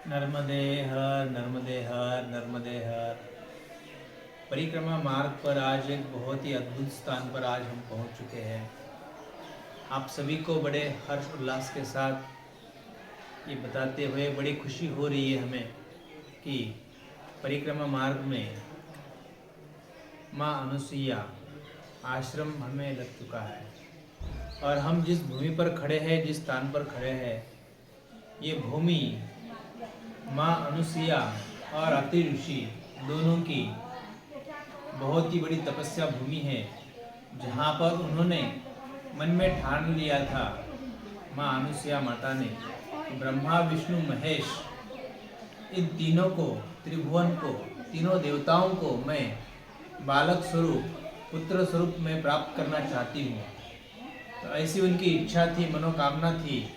नर्मदे हर नर्मदे हर नर्मदे हर। परिक्रमा मार्ग पर आज एक बहुत ही अद्भुत स्थान पर आज हम पहुंच चुके हैं। आप सभी को बड़े हर्ष उल्लास के साथ ये बताते हुए बड़ी खुशी हो रही है हमें कि परिक्रमा मार्ग में माँ अनुसुईया आश्रम हमें लग चुका है और हम जिस भूमि पर खड़े हैं, जिस स्थान पर खड़े हैं, ये भूमि माँ अनुसुईया और अत्रि ऋषि दोनों की बहुत ही बड़ी तपस्या भूमि है, जहाँ पर उन्होंने मन में ठान लिया था माँ अनुसुईया माता ने, ब्रह्मा विष्णु महेश इन तीनों को, त्रिभुवन को, तीनों देवताओं को मैं बालक स्वरूप, पुत्र स्वरूप में प्राप्त करना चाहती हूँ। तो ऐसी उनकी इच्छा थी, मनोकामना थी।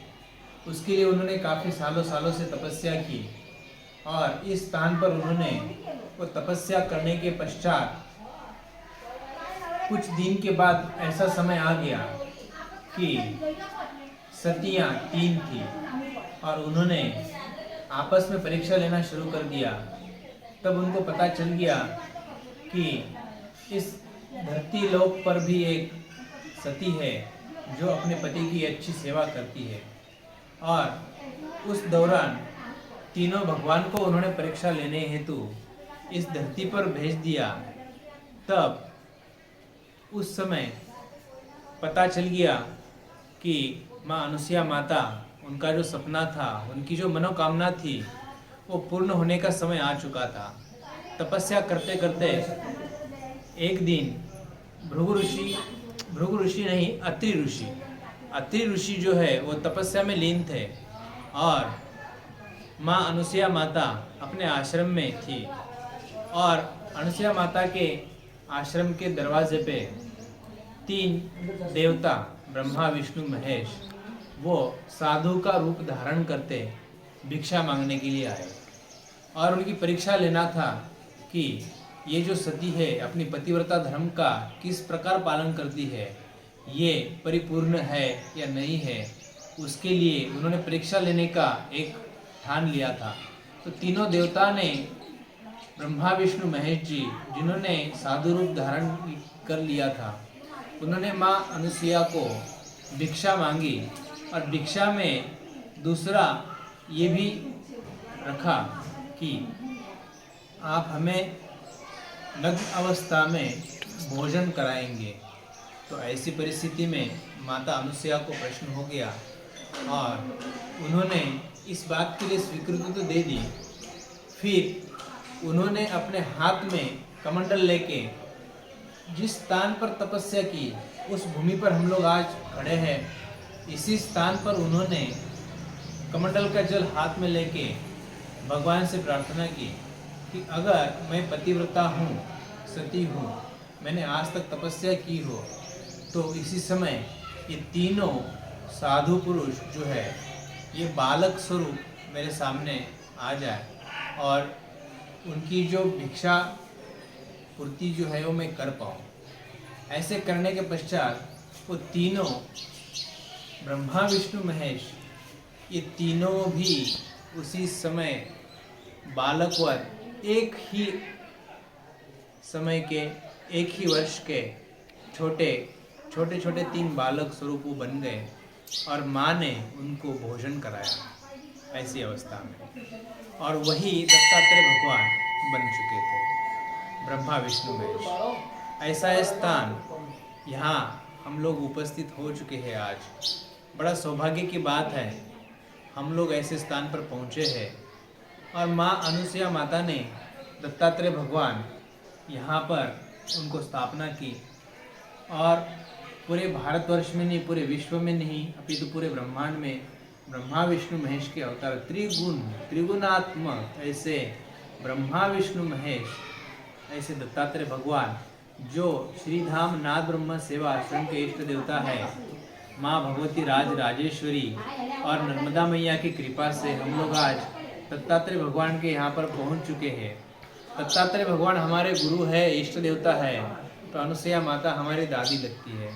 उसके लिए उन्होंने काफ़ी सालों से तपस्या की और इस स्थान पर उन्होंने वो तपस्या करने के पश्चात कुछ दिन के बाद ऐसा समय आ गया कि सतियाँ 3 थी और उन्होंने आपस में परीक्षा लेना शुरू कर दिया। तब उनको पता चल गया कि इस धरती लोक पर भी एक सती है जो अपने पति की अच्छी सेवा करती है। और उस दौरान तीनों भगवान को उन्होंने परीक्षा लेने हेतु इस धरती पर भेज दिया। तब उस समय पता चल गया कि माँ अनुसुईया माता, उनका जो सपना था, उनकी जो मनोकामना थी, वो पूर्ण होने का समय आ चुका था। तपस्या करते करते एक दिन भृगु ऋषि नहीं, अत्रि ऋषि जो है वो तपस्या में लीन थे और माँ अनुसुईया माता अपने आश्रम में थी। और अनुसुईया माता के आश्रम के दरवाजे पे 3 देवता, ब्रह्मा विष्णु महेश, वो साधु का रूप धारण करते भिक्षा मांगने के लिए आए और उनकी परीक्षा लेना था कि ये जो सती है अपनी पतिव्रता धर्म का किस प्रकार पालन करती है, ये परिपूर्ण है या नहीं है। उसके लिए उन्होंने परीक्षा लेने का एक ठान लिया था। तो तीनों देवता ने, ब्रह्मा विष्णु महेश जी, जिन्होंने साधु रूप धारण कर लिया था, उन्होंने माँ अनुसुईया को भिक्षा मांगी और भिक्षा में दूसरा ये भी रखा कि आप हमें नग्न अवस्था में भोजन कराएंगे। तो ऐसी परिस्थिति में माता अनुसुईया को प्रश्न हो गया और उन्होंने इस बात के लिए स्वीकृति तो दे दी। फिर उन्होंने अपने हाथ में कमंडल लेके जिस स्थान पर तपस्या की, उस भूमि पर हम लोग आज खड़े हैं, इसी स्थान पर उन्होंने कमंडल का जल हाथ में लेके भगवान से प्रार्थना की कि अगर मैं पतिव्रता हूँ, सती हूँ, मैंने आज तक तपस्या की हो, तो इसी समय ये तीनों साधु पुरुष जो है ये बालक स्वरूप मेरे सामने आ जाए और उनकी जो भिक्षा पूर्ति जो है वो मैं कर पाऊँ। ऐसे करने के पश्चात वो तीनों, ब्रह्मा विष्णु महेश, ये तीनों भी उसी समय बालकवत एक ही समय के, एक ही वर्ष के छोटे छोटे 3 बालक स्वरूप वो बन गए और माँ ने उनको भोजन कराया ऐसी अवस्था में। और वही दत्तात्रेय भगवान बन चुके थे, ब्रह्मा विष्णु महेश। ऐसा स्थान यहाँ हम लोग उपस्थित हो चुके हैं आज। बड़ा सौभाग्य की बात है, हम लोग ऐसे स्थान पर पहुँचे हैं और माँ अनुसुईया माता ने, दत्तात्रेय भगवान, यहाँ पर उनको स्थापना की और पूरे भारतवर्ष में नहीं, पूरे विश्व में नहीं, अपितु पूरे ब्रह्मांड में ब्रह्मा विष्णु महेश के अवतार, त्रिगुणात्मक ऐसे ब्रह्मा विष्णु महेश, ऐसे दत्तात्रेय भगवान जो श्रीधाम नाथ ब्रह्म सेवा आश्रम के इष्ट देवता है, माँ भगवती राजेश्वरी और नर्मदा मैया की कृपा से हम लोग आज दत्तात्रेय भगवान के यहाँ पर पहुँच चुके हैं। दत्तात्रेय भगवान हमारे गुरु है, इष्ट देवता है, तो अनुसुईया माता हमारी दादी लगती है।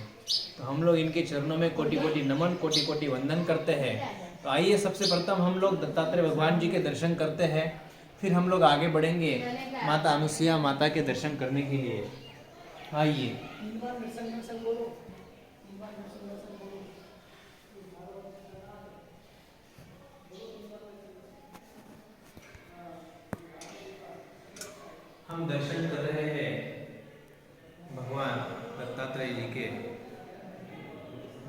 तो हम लोग इनके चरणों में कोटि कोटि नमन, कोटि कोटि वंदन करते हैं तो आइए सबसे प्रथम हम लोग दत्तात्रेय भगवान जी के दर्शन करते हैं, फिर हम लोग आगे बढ़ेंगे माता अनुसुईया माता के दर्शन करने के लिए। आइए। हम दर्शन कर रहे हैं भगवान दत्तात्रेय जी के।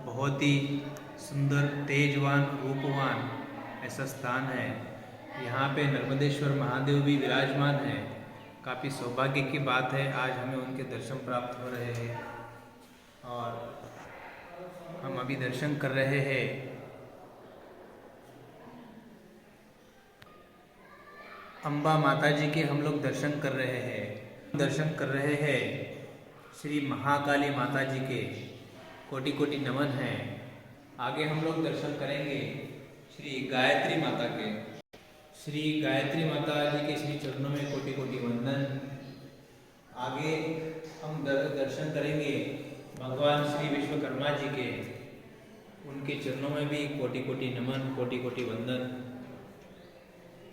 बहुत ही सुंदर, तेजवान, रूपवान ऐसा स्थान है। यहाँ पे नर्मदेश्वर महादेव भी विराजमान है। काफ़ी सौभाग्य की बात है, आज हमें उनके दर्शन प्राप्त हो रहे हैं। और हम अभी दर्शन कर रहे हैं अम्बा माता जी के। हम लोग दर्शन कर रहे हैं श्री महाकाली माता जी के। कोटि कोटि नमन है। आगे हम लोग दर्शन करेंगे श्री गायत्री माता के। श्री गायत्री माता जी के श्री चरणों में कोटि कोटि वंदन। आगे हम दर्शन करेंगे भगवान श्री विश्वकर्मा जी के। उनके चरणों में भी कोटि कोटि नमन, कोटि कोटि वंदन।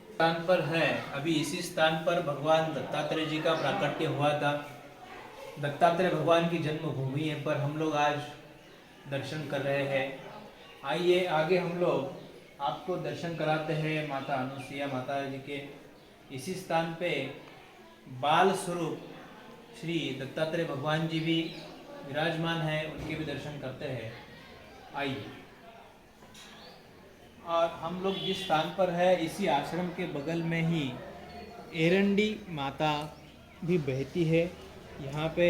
स्थान पर है, अभी इसी स्थान पर भगवान दत्तात्रेय जी का प्राकट्य हुआ था। दत्तात्रेय भगवान की जन्मभूमि पर हम लोग आज दर्शन कर रहे हैं। आइए आगे हम लोग आपको दर्शन कराते हैं माता अनुसुईया माता जी के। इसी स्थान पे बाल स्वरूप श्री दत्तात्रेय भगवान जी भी विराजमान है, उनके भी दर्शन करते हैं। आइए। और हम लोग जिस स्थान पर है, इसी आश्रम के बगल में ही एरंडी माता भी बहती है। यहाँ पे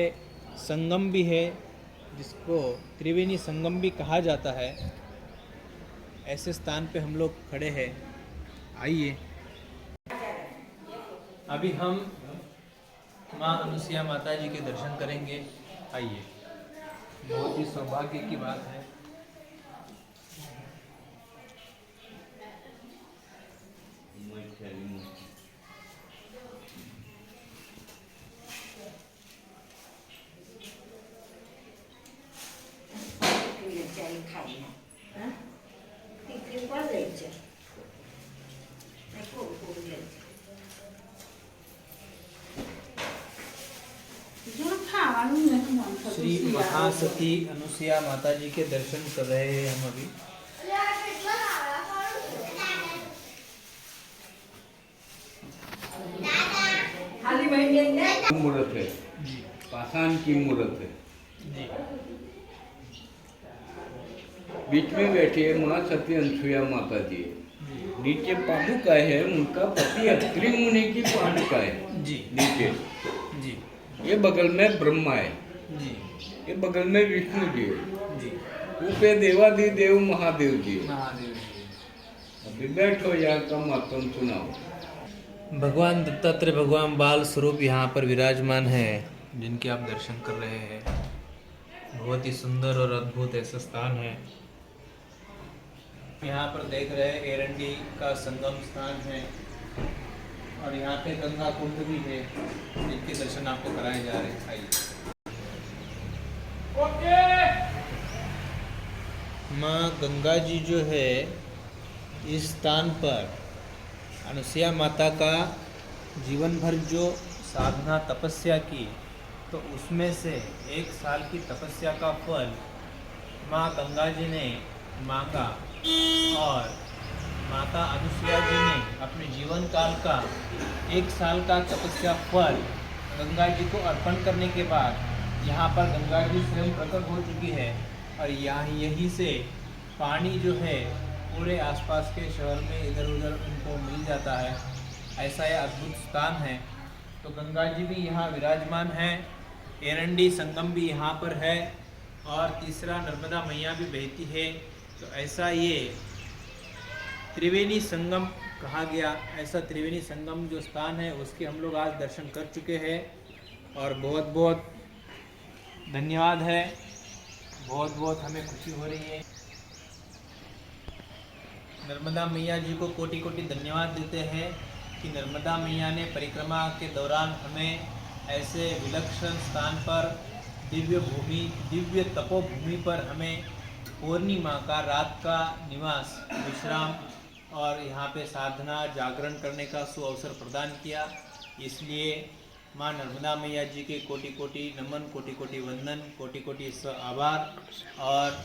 संगम भी है, जिसको त्रिवेणी संगम भी कहा जाता है। ऐसे स्थान पे हम लोग खड़े हैं। आइए अभी हम माँ अनुसुईया माता जी के दर्शन करेंगे। आइए, बहुत ही सौभाग्य की बात है। श्री महासती अनुसुईया माता जी के दर्शन कर रहे हैं हम अभी। मूर्त है, पाषाण की मूर्त है। बीच में बैठी है माँ सती अनुसुईया माता जी। नीचे पादुका है, उनका पति अत्रि मुनि की पादुका है जी नीचे जी। ये बगल में ब्रह्मा है जी ये बगल में विष्णु जी है जी। ऊपे देवाधिदेव महादेव जी है। महादेव जी। अभी बैठो, यहाँ का महत्व सुनाओ। भगवान दत्तात्रेय भगवान बाल स्वरूप यहाँ पर विराजमान है, जिनके आप दर्शन कर रहे हैं। बहुत ही सुंदर और अद्भुत ऐसा स्थान है। यहाँ पर देख रहे हैं एरंडी का संगम स्थान है, और यहाँ पे गंगा कुंड भी है, जिनके दर्शन आपको कराए जा रहे हैं। आइए। माँ गंगा जी जो है, इस स्थान पर अनुसुईया माता का जीवन भर जो साधना तपस्या की, तो उसमें से 1 साल की तपस्या का फल माँ गंगा जी ने मांगा, और माता अनुसुईया जी ने अपने जीवन काल का 1 साल का तपस्या फल गंगा जी को अर्पण करने के बाद यहाँ पर गंगा जी स्वयं प्रकट हो चुकी है, और यहाँ यहीं से पानी जो है पूरे आसपास के शहर में इधर उधर उनको मिल जाता है। ऐसा यह अद्भुत स्थान है। तो गंगा जी भी यहाँ विराजमान है, एरंडी संगम भी यहाँ पर है, और तीसरा नर्मदा मैया भी बहती है। तो ऐसा ये त्रिवेणी संगम कहा गया। ऐसा त्रिवेणी संगम जो स्थान है, उसके हम लोग आज दर्शन कर चुके हैं, और बहुत बहुत धन्यवाद है। बहुत बहुत हमें खुशी हो रही है। नर्मदा मैया जी को कोटि कोटि धन्यवाद देते हैं कि नर्मदा मैया ने परिक्रमा के दौरान हमें ऐसे विलक्षण स्थान पर, दिव्य तपोभूमि पर हमें पूर्णिमा का रात का निवास विश्राम और यहाँ पे साधना जागरण करने का सुअवसर प्रदान किया। इसलिए माँ नर्मदा मैया जी के कोटि कोटि नमन, कोटि कोटि वंदन, कोटि कोटि आभार। और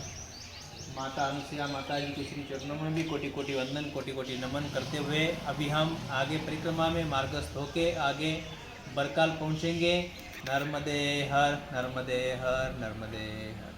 माता अनुसुईया माता जी के श्री चरणों में भी कोटि कोटि वंदन, कोटि कोटि नमन करते हुए अभी हम आगे परिक्रमा में मार्गस्थ होके आगे बरकाल पहुँचेंगे। नर्मदे हर, नर्मदे हर, नर्मदे हर।